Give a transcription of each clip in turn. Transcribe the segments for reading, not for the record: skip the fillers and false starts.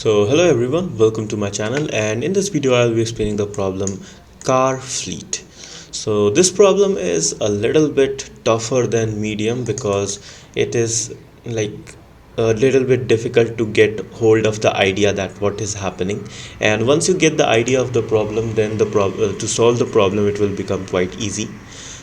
So hello everyone, welcome to my channel, and in this video I'll be explaining the problem car fleet. So this problem is a little bit tougher than medium because it is like a little bit difficult to get hold of the idea that what is happening, and once you get the idea of the problem, then to solve the problem it will become quite easy.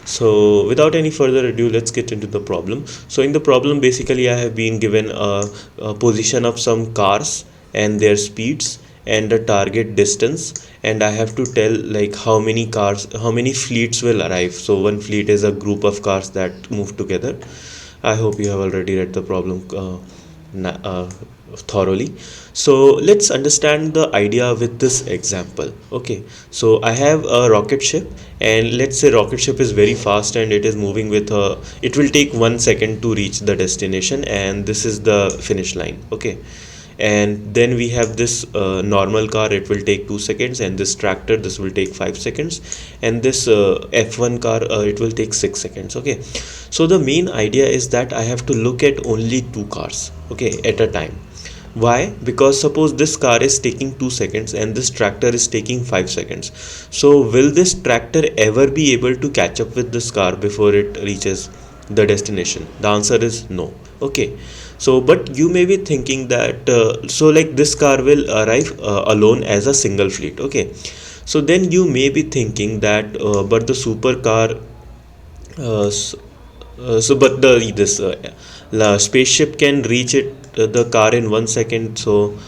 So without any further ado, let's get into the problem. So in the problem, basically I have been given a position of some cars and their speeds and the target distance, and I have to tell like how many cars, how many fleets will arrive. So one fleet is a group of cars that move together. I hope you have already read the problem thoroughly. So let's understand the idea with this example. Okay, so I have a rocket ship, and let's say rocket ship is very fast and it is moving with a, it will take 1 second to reach the destination, and this is the finish line. Okay, and then we have this normal car, it will take 2 seconds, and this tractor, this will take 5 seconds, and this F1 car, it will take 6 seconds. Okay, so the main idea is that I have to look at only two cars, okay, at a time. Why? Because suppose this car is taking 2 seconds and this tractor is taking 5 seconds, so will this tractor ever be able to catch up with this car before it reaches the destination? The answer is no. Okay, so but you may be thinking that so like this car will arrive alone as a single fleet. Okay, so then you may be thinking that but the supercar but the this spaceship can reach it the car in 1 second. So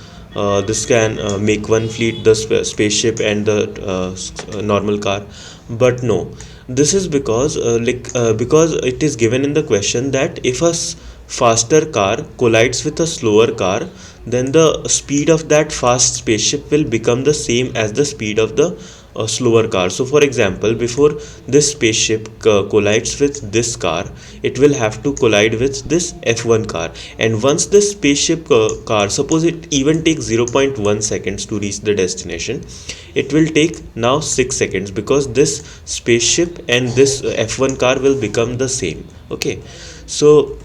this can make one fleet, the spaceship and the normal car. But no, this is because because it is given in the question that if a faster car collides with a slower car, then the speed of that fast spaceship will become the same as the speed of the slower car. So for example, before this spaceship collides with this car, it will have to collide with this F1 car, and once this spaceship car, suppose it even takes 0.1 seconds to reach the destination, it will take now 6 seconds because this spaceship and this F1 car will become the same. Okay, so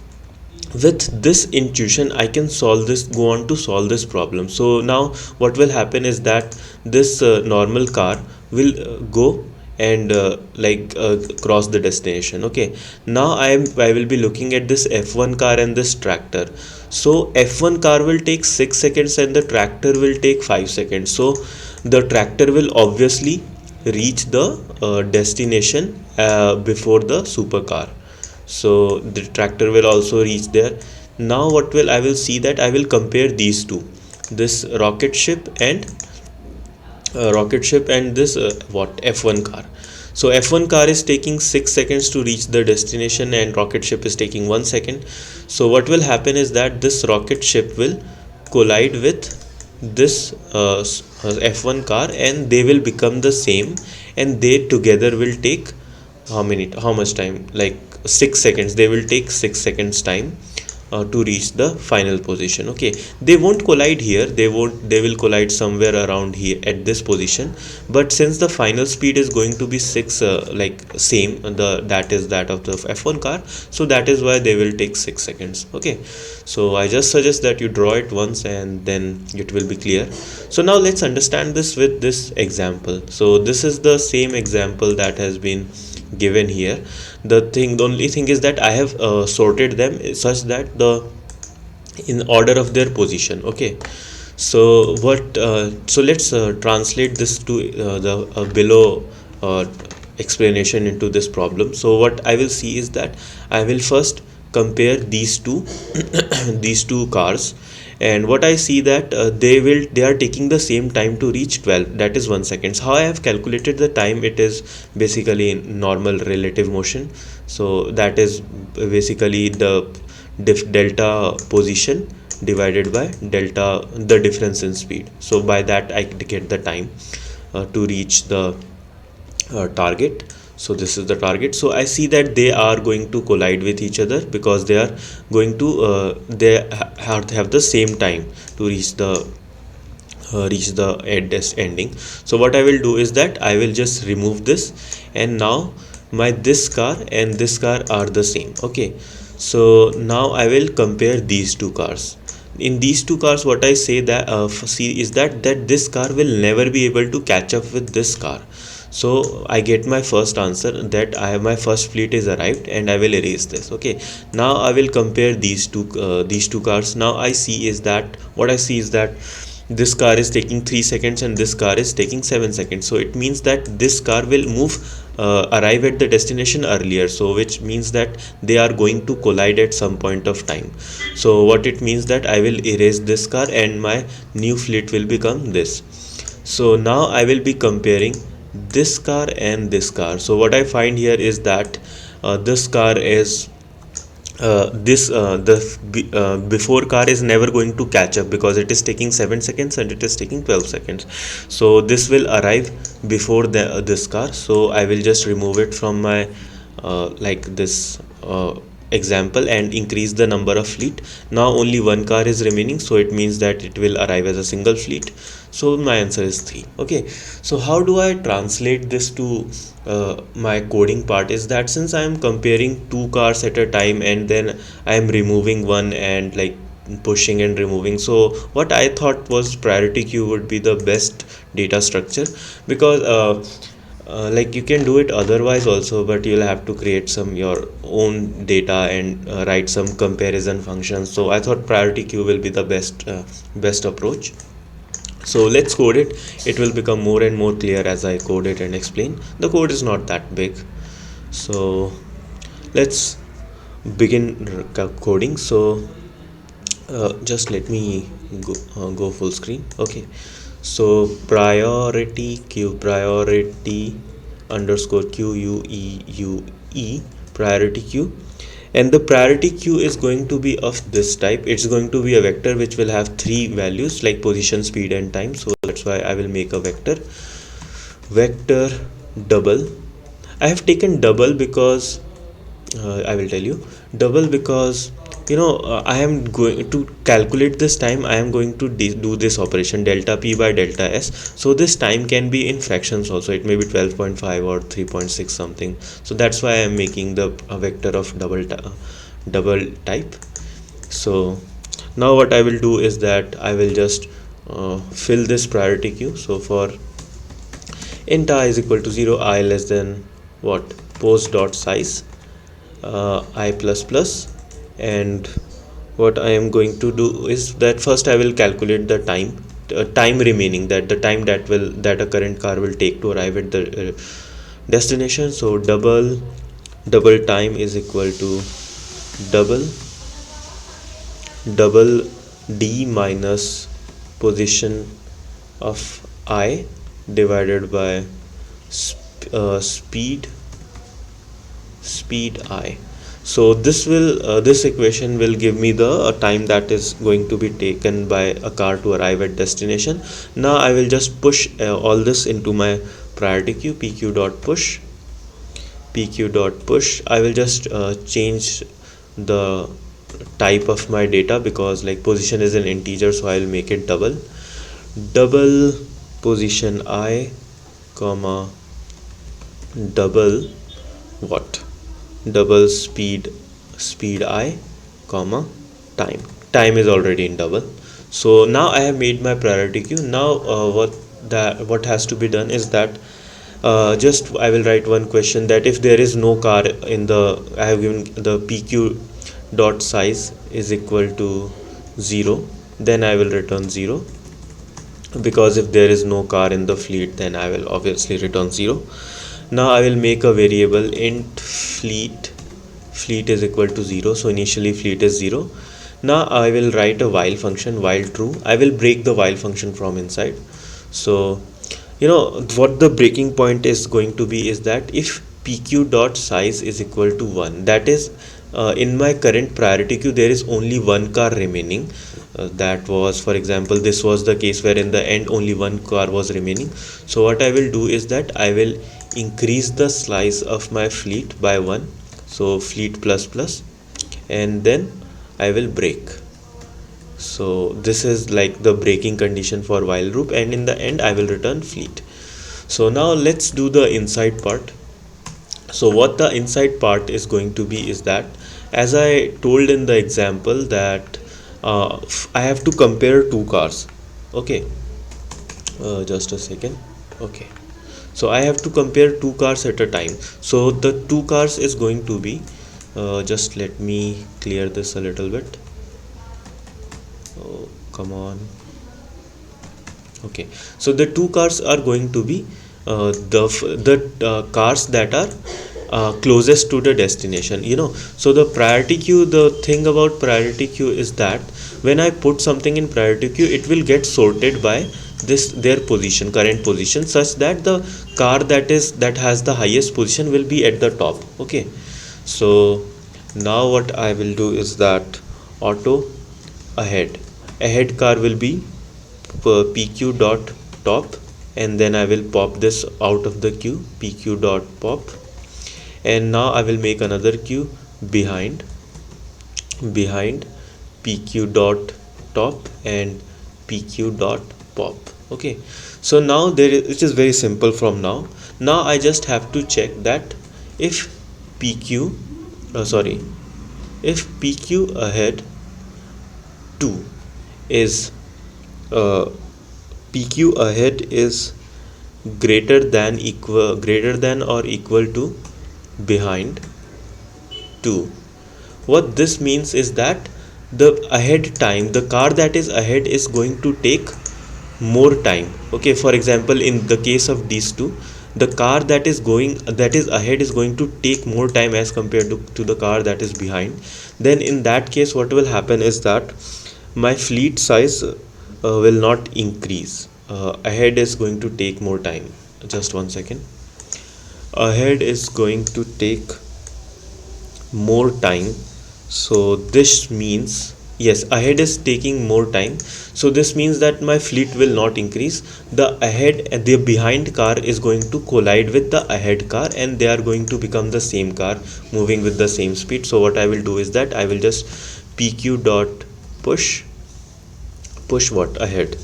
with this intuition I can go on to solve this problem. So now what will happen is that this normal car will go and cross the destination. Okay, now I will be looking at this F1 car and this tractor. So F1 car will take 6 seconds and the tractor will take 5 seconds. So the tractor will obviously reach the destination before the supercar. So the tractor will also reach there. Now what will I will see that I will compare these two, this rocket ship and this F1 car. So F1 car is taking 6 seconds to reach the destination and rocket ship is taking 1 second. So what will happen is that this rocket ship will collide with this F1 car and they will become the same, and they together will take how much time, like 6 seconds. They will take 6 seconds time to reach the final position. Okay, they won't collide here, they will collide somewhere around here at this position, but since the final speed is going to be 6 same, that is that of the F1 car, so that is why they will take 6 seconds. Okay, so I just suggest that you draw it once and then it will be clear. So now let's understand this with this example. So this is the same example that has been given here. The only thing is that I have sorted them such that in order of their position. Okay, so so let's translate this to the below explanation into this problem. So what I will see is that I will first compare these two these two cars, and what I see that they are taking the same time to reach 12, that is 1 second. How I have calculated the time, it is basically in normal relative motion. So that is basically the delta position divided by delta, the difference in speed. So by that I get the time to reach the target. So this is the target. So I see that they are going to collide with each other because they are going to have the same time to reach the ending. So what I will do is that I will just remove this, and now this car and this car are the same. Okay, so now I will compare these two cars. In these two cars, what I say that see is that this car will never be able to catch up with this car. So I get my first answer, that I have my first fleet is arrived, and I will erase this. Okay, now I will compare these two cars. Now I see is that what I see is that this car is taking 3 seconds and this car is taking 7 seconds. So it means that this car will arrive at the destination earlier, so which means that they are going to collide at some point of time. So what it means that I will erase this car and my new fleet will become this. So now I will be comparing this car and this car. So what I find here is that this car is before car is never going to catch up, because it is taking 7 seconds and it is taking 12 seconds. So this will arrive before this car. So I will just remove it from my like this example and increase the number of fleet. Now only one car is remaining, so it means that it will arrive as a single fleet. So my answer is 3. Okay, so how do I translate this to my coding part? Is that since I am comparing two cars at a time and then I am removing one and like pushing and removing, so what I thought was priority queue would be the best data structure, because like you can do it otherwise also, but you'll have to create some your own data and write some comparison functions. So I thought priority queue will be the best approach. So let's code it. It will become more and more clear as I code it and explain. The code is not that big, so let's begin coding. So just let me go full screen. Okay, so priority underscore QUEUE priority queue, and the priority queue is going to be of this type. It's going to be a vector which will have 3 values like position, speed and time. So that's why I will make a vector double. I have taken double because I will tell you double because I am going to calculate this time. I am going to do this operation delta p by delta s. So this time can be in fractions also. It may be 12.5 or 3.6 something. So that's why I am making the vector of double type. So now what I will do is that I will just fill this priority queue. So for int I is equal to 0, I less than what, post dot size I plus plus, and what I am going to do is that first I will calculate the time remaining, that the time that a current car will take to arrive at the destination. So double time is equal to double d minus position of I divided by speed I. So this equation will give me the time that is going to be taken by a car to arrive at destination. Now I will just push all this into my priority queue, pq dot push. I will just change the type of my data, because like position is an integer, so I will make it double position I comma double speed I comma time is already in double. So now I have made my priority queue. Now what has to be done is that just I will write one question, that if there is no car in the, I have given the pq dot size is equal to 0, then I will return 0, because if there is no car in the fleet, then I will obviously return 0. Now I will make a variable int fleet is equal to 0. So initially fleet is 0. Now I will write a while function, while true. I will break the while function from inside. So what the breaking point is going to be is that if pq dot size is equal to 1, that is in my current priority queue there is only one car remaining. That was, for example, this was the case where in the end only one car was remaining. So what I will do is that I will increase the slice of my fleet by 1, so fleet plus plus, and then I will break. So this is like the breaking condition for while loop, and in the end I will return fleet. So now let's do the inside part. So what the inside part is going to be is that, as I told in the example, that I have to compare two cars. Okay, just a second. Okay, so I have to compare two cars at a time. So the two cars is going to be, just let me clear this a little bit. Oh, come on. Okay, so the two cars are going to be the cars that are closest to the destination, so the priority queue, the thing about priority queue is that when I put something in priority queue, it will get sorted by this their position, current position, such that the car that has the highest position will be at the top. Okay, so now what I will do is that auto ahead car will be pq dot top, and then I will pop this out of the queue, pq dot pop, and now I will make another queue behind pq dot top and pq dot pop. Okay, so now it is very simple. From now I just have to check that if pq sorry if pq ahead 2 is uh, pq ahead is greater than or equal to behind 2. What this means is that the ahead time, the car that is ahead is going to take more time. Okay, for example, in the case of these two, the car that is ahead is going to take more time as compared to the car that is behind. Then in that case, what will happen is that my fleet size will not increase. Ahead is going to take more time. Just one second. Ahead is going to take more time, so this means, yes, ahead is taking more time, so this means that my fleet will not increase. The behind car is going to collide with the ahead car, and they are going to become the same car, moving with the same speed. So what I will do is that I will just pq dot push what ahead,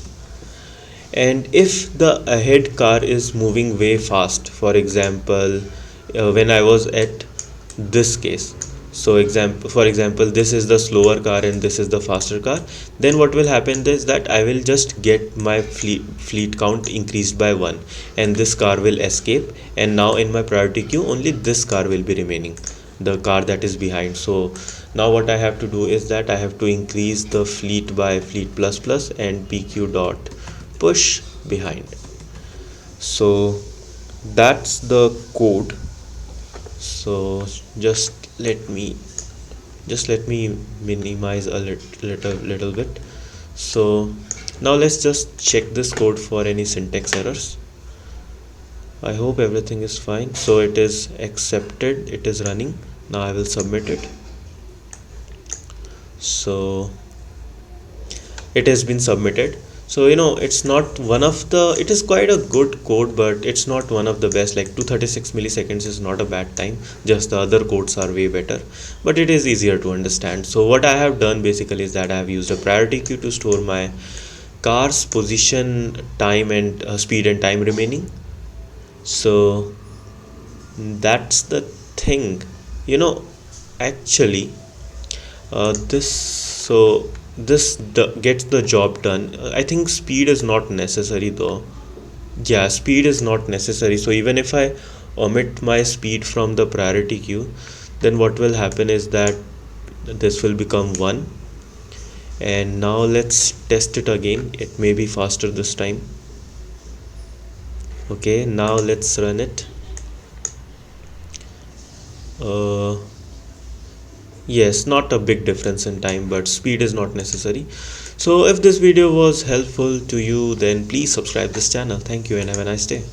and if the ahead car is moving way fast, for example, when I was at this case, so for example, this is the slower car and this is the faster car, then what will happen is that I will just get my fleet count increased by 1, and this car will escape, and now in my priority queue only this car will be remaining, the car that is behind. So now what I have to do is that I have to increase the fleet by fleet plus plus and pq dot push behind. So that's the code. So just let me minimize a little bit. So now let's just check this code for any syntax errors. I hope everything is fine. So it is accepted, it is running. Now I will submit it. So it has been submitted. So it's not one of the, it is quite a good code, but it's not one of the best. Like 236 milliseconds is not a bad time, just the other codes are way better, but it is easier to understand. So what I have done basically is that I have used a priority queue to store my car's position, time, and speed and time remaining. So that's the thing, actually this gets the job done. I think speed is not necessary though. Yeah, speed is not necessary. So even if I omit my speed from the priority queue, then what will happen is that this will become 1. And now let's test it again. It may be faster this time. Okay, now let's run it. Yes, not a big difference in time, but speed is not necessary. So if this video was helpful to you, then please subscribe this channel. Thank you and have a nice day.